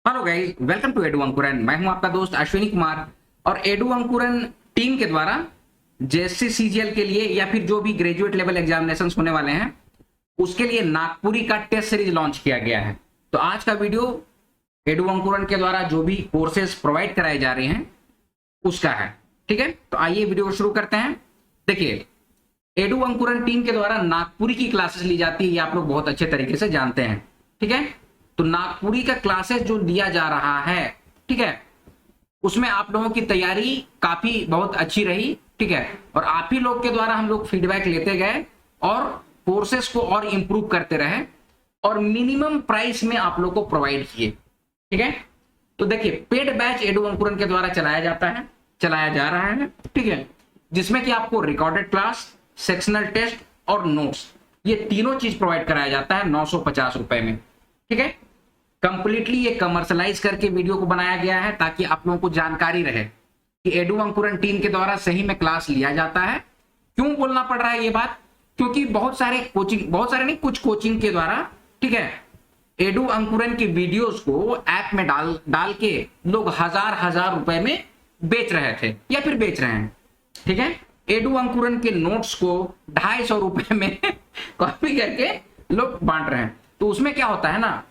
Hello guys, welcome to Edu Ankuran. मैं हूं आपका दोस्त अश्विनी कुमार और एडू अंकुरन टीम के द्वारा जेएससी सीजीएल के लिए या फिर जो भी ग्रेजुएट लेवल एग्जामिनेशन होने वाले हैं उसके लिए नागपुरी का टेस्ट सीरीज लॉन्च किया गया है। तो आज का वीडियो एडू अंकुरन के द्वारा जो भी कोर्सेज प्रोवाइड कराए जा रहे हैं उसका है। ठीक है, तो आइए वीडियो को शुरू करते हैं। देखिए, एडू अंकुरन टीम के द्वारा नागपुरी की क्लासेस ली जाती है, ये आप लोग बहुत अच्छे तरीके से जानते हैं। ठीक है, तो नागपुरी का क्लासेस जो दिया जा रहा है, ठीक है, उसमें आप लोगों की तैयारी काफी बहुत अच्छी रही। ठीक है, और आप ही लोग के द्वारा हम लोग फीडबैक लेते गए और कोर्सेस को और इंप्रूव करते रहे और मिनिमम प्राइस में आप लोग को प्रोवाइड किए। ठीक है, तो देखिए, पेड बैच एडू अंकुरन के द्वारा चलाया जा रहा है। ठीक है, जिसमें कि आपको रिकॉर्डेड क्लास, सेक्शनल टेस्ट और नोट्स, ये तीनों चीज प्रोवाइड कराया जाता है 950 रुपए में। ठीक है, कंप्लीटली ये कमर्शलाइज करके वीडियो को बनाया गया है ताकि आप लोगों को जानकारी रहे कि एडू अंकुरन टीम के द्वारा सही में क्लास लिया जाता है। क्यों बोलना पड़ रहा है ये बात? क्योंकि बहुत सारे नहीं, कुछ कोचिंग के द्वारा, ठीक है, एडू अंकुरन की वीडियोस को ऐप में डाल के लोग हजार रुपए में बेच रहे थे या फिर बेच रहे हैं। ठीक है, एडू अंकुरन के नोट्स को 250 रुपए में कॉपी करके लोग बांट रहे हैं। तो उसमें क्या होता है ना,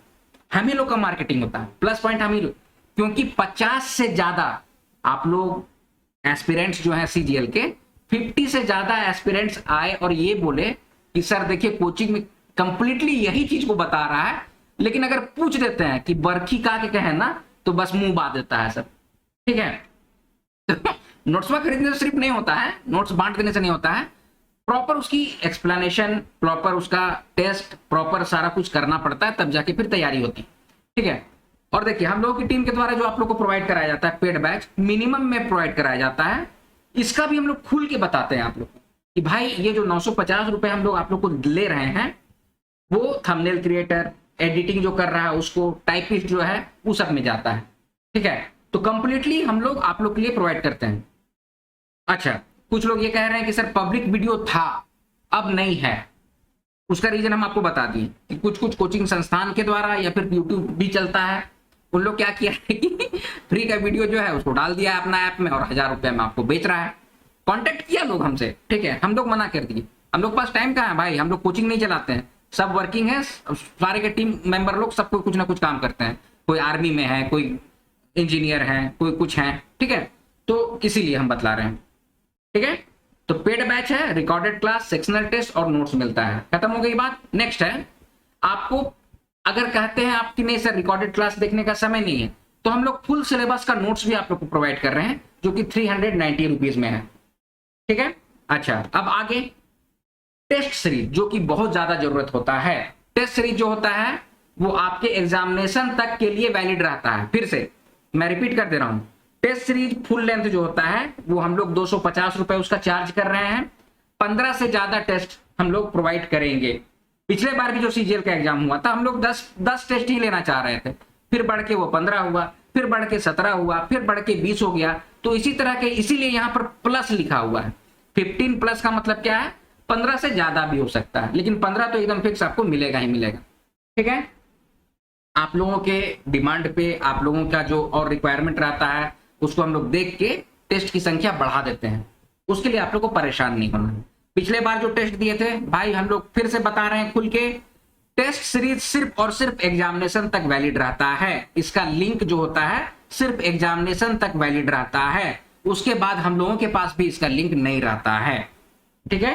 हम ही लोग का मार्केटिंग होता है, प्लस पॉइंट हम ही लोग, क्योंकि 50 से ज्यादा आप लोग एस्पिरेंट्स जो हैं सीजीएल के, 50 से ज्यादा एस्पिरेंट्स आए और ये बोले कि सर देखिए, कोचिंग में कंप्लीटली यही चीज को बता रहा है, लेकिन अगर पूछ देते हैं कि बर्खी का के कहे ना, तो बस मुंह बांध देता है सब। ठीक है, नोट्स में खरीदने से सिर्फ नहीं होता है, नोट्स बांट देने से नहीं होता है, प्रॉपर उसकी एक्सप्लेनेशन, प्रॉपर उसका टेस्ट, प्रॉपर सारा कुछ करना पड़ता है, तब जाके फिर तैयारी होती है। ठीक है, और देखिए, हम लोगों की टीम के द्वारा जो आप लोग को प्रोवाइड कराया जाता है पेड बैच, मिनिमम में प्रोवाइड कराया जाता है। इसका भी हम लोग खुल के बताते हैं आप लोग कि भाई ये जो 950 रुपए हम लोग आप लोग को ले रहे हैं, वो थंबनेल क्रिएटर, एडिटिंग जो कर रहा है उसको, टाइपिस्ट जो है वो सब में जाता है। ठीक है, तो कंप्लीटली हम लोग आप लोग के लिए प्रोवाइड करते हैं। अच्छा, कुछ लोग ये कह रहे हैं कि सर पब्लिक वीडियो था अब नहीं है। उसका रीजन हम आपको बता दिए कि कुछ कोचिंग संस्थान के द्वारा या फिर यूट्यूब भी चलता है, उन लोग क्या किया है कि फ्री का वीडियो जो है उसको डाल दिया है अपना ऐप में और 1000 रुपए में आपको बेच रहा है। कांटेक्ट किया लोग हमसे, ठीक है, हम लोग मना कर दिए। हम लोग पास टाइम कहाँ है भाई, हम लोग कोचिंग नहीं चलाते हैं, सब वर्किंग है, सारे के टीम मेंबर लोग सब कुछ ना कुछ काम करते हैं। कोई आर्मी में है, कोई इंजीनियर है, कोई कुछ है। ठीक है, तो इसीलिए हम बतला रहे हैं। ठीक है, तो पेड बैच है, रिकॉर्डेड क्लास, सेक्शनल टेस्ट और नोट्स मिलता है। खत्म हो गई बात। नेक्स्ट है, आपको अगर कहते हैं आपकी नहीं सर रिकॉर्डेड क्लास देखने का समय नहीं है, तो हम लोग फुल सिलेबस का नोट्स भी आप लोग को प्रोवाइड कर रहे हैं जो कि 390 रुपीज में है। ठीक है, अच्छा, अब आगे टेस्ट सीरीज, जो कि बहुत ज्यादा जरूरत होता है। टेस्ट सीरीज जो होता है वो आपके एग्जामिनेशन तक के लिए वैलिड रहता है। फिर से मैं रिपीट कर दे रहा हूं, टेस्ट सीरीज फुल लेंथ जो होता है वो हम लोग 250 रुपए उसका चार्ज कर रहे हैं। 15 से ज्यादा टेस्ट हम लोग प्रोवाइड करेंगे। पिछले बार भी जो सीजीएल का एग्जाम हुआ था, हम लोग 10 टेस्ट ही लेना चाह रहे थे, फिर बढ़ के वो 15 हुआ, फिर बढ़ के 17 हुआ, फिर बढ़ के 20 हो गया। तो इसी तरह के, इसीलिए यहाँ पर प्लस लिखा हुआ है। 15 प्लस का मतलब क्या है, 15 से ज्यादा भी हो सकता है, लेकिन 15 तो एकदम फिक्स आपको मिलेगा ही मिलेगा। ठीक है, आप लोगों के डिमांड पे, आप लोगों का जो और रिक्वायरमेंट रहता है उसको हम लोग देख के टेस्ट की संख्या बढ़ा देते हैं। उसके लिए आप लोग को परेशान नहीं होना है। पिछले बार जो टेस्ट दिए थे भाई, हम लोग फिर से बता रहे हैं खुल के, टेस्ट सीरीज सिर्फ और सिर्फ एग्जामिनेशन तक वैलिड रहता है। इसका लिंक जो होता है सिर्फ एग्जामिनेशन तक वैलिड रहता है, उसके बाद हम लोगों के पास भी इसका लिंक नहीं रहता है। ठीक है,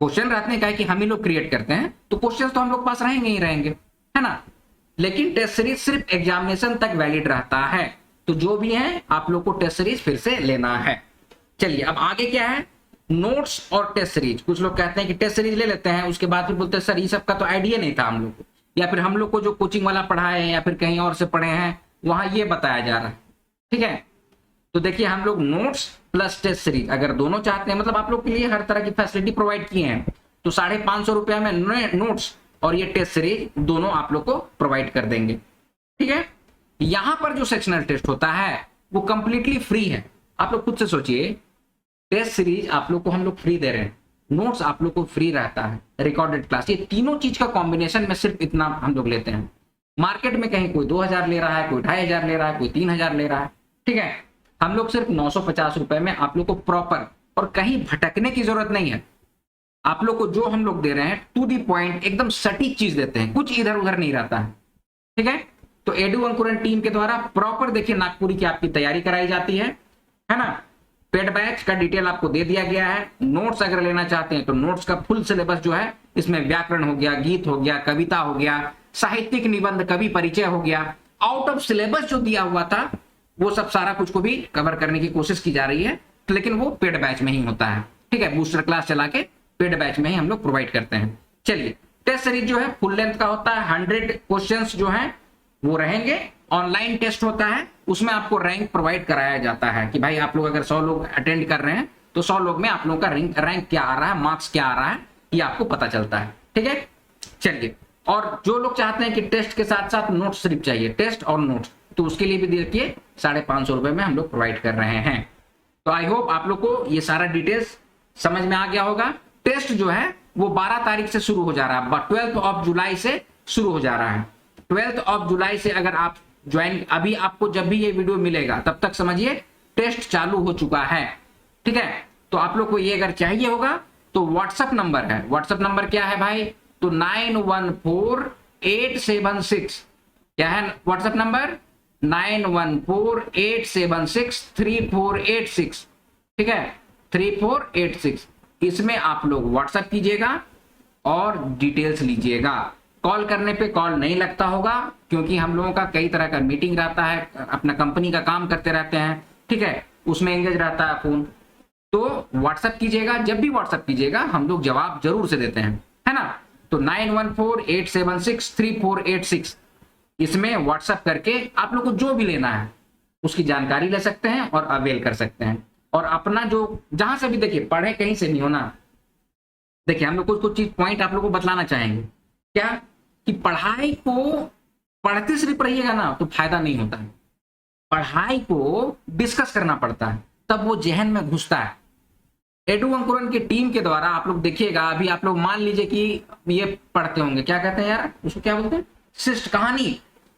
क्वेश्चन रहते हैं कि हम ही लोग क्रिएट करते हैं, तो क्वेश्चन तो हम लोग पास रहेंगे ही रहेंगे, है ना, लेकिन टेस्ट सीरीज सिर्फ एग्जामिनेशन तक वैलिड रहता है। तो जो भी है आप लोग को टेस्ट सीरीज फिर से लेना है। चलिए, अब आगे क्या है, नोट्स और टेस्ट सीरीज। कुछ लोग कहते हैं कि टेस्ट सीरीज ले लेते हैं, उसके बाद फिर बोलते हैं सर ये सब का तो आइडिया नहीं था हम लोग को, या फिर हम लोग को जो कोचिंग वाला पढ़ाए हैं या फिर कहीं और से पढ़े हैं वहां ये बताया जा रहा है। ठीक है, तो देखिए, हम लोग नोट्स प्लस टेस्ट सीरीज अगर दोनों चाहते हैं, मतलब आप लोग के लिए हर तरह की फैसिलिटी प्रोवाइड किए हैं, तो 550 रुपया में नोट्स और ये टेस्ट सीरीज दोनों आप लोग को प्रोवाइड कर देंगे। ठीक है, यहां पर जो सेक्शनल टेस्ट होता है वो कंप्लीटली फ्री है। आप लोग खुद से सोचिए, टेस्ट सीरीज आप लोग को हम लोग फ्री दे रहे हैं, नोट्स आप लोग को फ्री रहता है, रिकॉर्डेड क्लास, ये तीनों चीज का कॉम्बिनेशन में सिर्फ इतना हम लोग लेते हैं। मार्केट में कहीं कोई 2000 ले रहा है, कोई 2500 ले रहा है, कोई 3000 ले रहा है। ठीक है, हम लोग सिर्फ 950 रुपए में आप लोग को प्रॉपर और कहीं भटकने की जरूरत नहीं है। आप लोग को जो हम लोग दे रहे हैं टू दी पॉइंट एकदम सटीक चीज देते हैं, कुछ इधर उधर नहीं रहता है। ठीक है, तो एडू अंकुरन टीम के द्वारा प्रॉपर देखिए नागपुरी की आपकी तैयारी कराई जाती है ना। पेड बैच का डिटेल आपको दे दिया गया है। नोट्स अगर लेना चाहते हैं तो नोट्स का फुल सिलेबस जो है, इसमें व्याकरण हो गया, गीत हो गया, कविता हो गया, साहित्यिक निबंध, कवि परिचय हो गया, आउट ऑफ सिलेबस जो दिया हुआ था वो सब सारा कुछ को भी कवर करने की कोशिश की जा रही है, लेकिन वो पेड बैच में ही होता है। ठीक है, बूस्टर क्लास चला के पेड बैच में ही हम लोग प्रोवाइड करते हैं। चलिए, टेस्ट सीरीज जो है फुल लेंथ का होता है, 100 क्वेश्चंस जो हैं वो रहेंगे। ऑनलाइन टेस्ट होता है, उसमें आपको रैंक प्रोवाइड कराया जाता है कि भाई आप लोग अगर 100 लोग अटेंड कर रहे हैं तो 100 लोग में आप लोगों का रैंक क्या आ रहा है, मार्क्स क्या आ रहा है, ये आपको पता चलता है। ठीक है, चलिए, और जो लोग चाहते हैं कि टेस्ट के साथ साथ नोट सिर्फ चाहिए, टेस्ट और नोट्स, तो उसके लिए भी देखिए 550 रुपए में हम लोग प्रोवाइड कर रहे हैं। तो आई होप आप लोग को ये सारा डिटेल्स समझ में आ गया होगा। टेस्ट जो है वो 12 तारीख से शुरू हो जा रहा है, 12 ऑफ जुलाई से शुरू हो जा रहा है। 12 ऑफ जुलाई से अगर आप ज्वाइन, अभी आपको जब भी ये वीडियो मिलेगा तब तक समझिए टेस्ट चालू हो चुका है। ठीक है, तो आप लोग को ये अगर चाहिए होगा तो व्हाट्सएप नंबर है, व्हाट्सएप नंबर क्या है भाई, तो 914876, क्या है व्हाट्सएप नंबर, 9148763486। ठीक है, 3486, इसमें आप लोग व्हाट्सएप कीजिएगा और डिटेल्स लीजिएगा। कॉल करने पे कॉल नहीं लगता होगा, क्योंकि हम लोगों का कई तरह का मीटिंग रहता है, अपना कंपनी का काम करते रहते हैं। ठीक है, उसमें एंगेज रहता है फोन, तो व्हाट्सएप कीजिएगा। जब भी व्हाट्सएप कीजिएगा हम लोग जवाब जरूर से देते हैं, है ना। तो 9148763486, इसमें व्हाट्सएप करके आप लोग को जो भी लेना है उसकी जानकारी ले सकते हैं और अवेल कर सकते हैं। और अपना जो जहां से भी देखिए, पढ़े कहीं से नहीं होना। देखिए, हम लोग कुछ चीज पॉइंट आप लोग को बतलाना चाहेंगे, क्या कि पढ़ाई को पढ़ते सिर्फ रहिएगा ना तो फायदा नहीं होता है, पढ़ाई को डिस्कस करना पड़ता है, तब वो जहन में घुसता है। एडू अंकुरन की टीम के द्वारा आप लोग देखिएगा, अभी आप लोग मान लीजिए कि ये पढ़ते होंगे, क्या कहते हैं यार उसको, क्या बोलते हैं,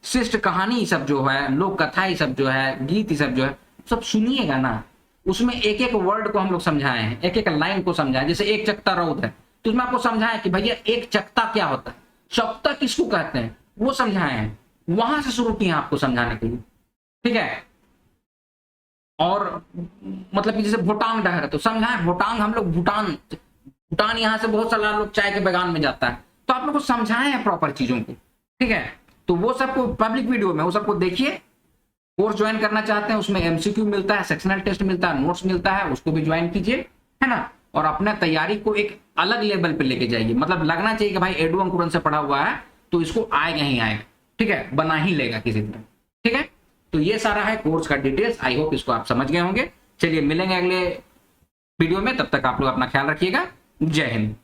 शिष्ट कहानी सब जो है, लोक कथा ये सब जो है, गीत ये सब जो है, सब सुनिएगा ना। उसमें एक एक वर्ड को हम लोग समझाए हैं, एक एक लाइन को समझाए। जैसे एक चकता रौद है तो उसमें आपको समझाया कि भैया एक चकता क्या होता है, चकता किसको कहते हैं, वो समझाए हैं। वहां से शुरू किया आपको समझाने के लिए। ठीक है, और मतलब कि जैसे भूटांग डहर है तो समझाए, भूटांग हम लोग भूटान यहाँ से बहुत सारा लोग चाय के बागान में जाता है, तो आप लोग को समझाए हैं प्रॉपर चीजों को। ठीक है, तो वो सबको पब्लिक वीडियो में वो सबको देखिए। कोर्स ज्वाइन करना चाहते हैं, उसमें एमसीक्यू मिलता है, सेक्शनल टेस्ट मिलता है, नोट्स मिलता है, उसको भी ज्वाइन कीजिए, है ना। और अपना तैयारी को एक अलग लेवल पे लेके जाइए, मतलब लगना चाहिए कि भाई एडू अंकुरन से पढ़ा हुआ है तो इसको आएगा ही आएगा। ठीक है, बना ही लेगा किसी तरह। ठीक है, तो ये सारा है कोर्स का डिटेल्स। आई होप इसको आप समझ गए होंगे। चलिए मिलेंगे अगले वीडियो में, तब तक आप लोग अपना ख्याल रखिएगा। जय हिंद।